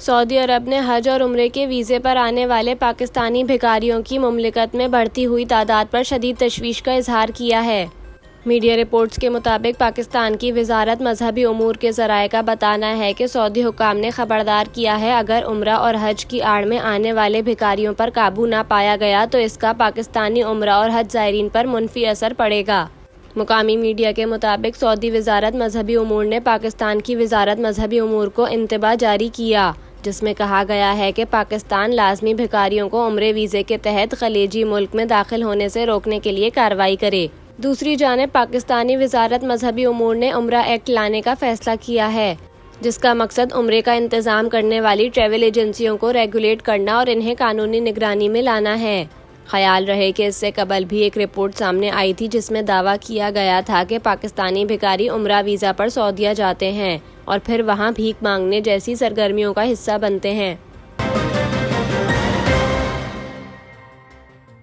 سعودی عرب نے حج اور عمرے کے ویزے پر آنے والے پاکستانی بھکاریوں کی مملکت میں بڑھتی ہوئی تعداد پر شدید تشویش کا اظہار کیا ہے۔ میڈیا رپورٹس کے مطابق پاکستان کی وزارت مذہبی امور کے ذرائع کا بتانا ہے کہ سعودی حکام نے خبردار کیا ہے اگر عمرہ اور حج کی آڑ میں آنے والے بھکاریوں پر قابو نہ پایا گیا تو اس کا پاکستانی عمرہ اور حج زائرین پر منفی اثر پڑے گا۔ مقامی میڈیا کے مطابق سعودی وزارت مذہبی امور نے پاکستان کی وزارت مذہبی امور کو انتباہ جاری کیا، جس میں کہا گیا ہے کہ پاکستان لازمی بھکاریوں کو عمرے ویزے کے تحت خلیجی ملک میں داخل ہونے سے روکنے کے لیے کارروائی کرے۔ دوسری جانب پاکستانی وزارت مذہبی امور نے عمرہ ایکٹ لانے کا فیصلہ کیا ہے، جس کا مقصد عمرے کا انتظام کرنے والی ٹریول ایجنسیوں کو ریگولیٹ کرنا اور انہیں قانونی نگرانی میں لانا ہے۔ خیال رہے کہ اس سے قبل بھی ایک رپورٹ سامنے آئی تھی جس میں دعویٰ کیا گیا تھا کہ پاکستانی بھکاری عمرہ ویزا پر سعودیہ جاتے ہیں اور پھر وہاں بھیک مانگنے جیسی سرگرمیوں کا حصہ بنتے ہیں۔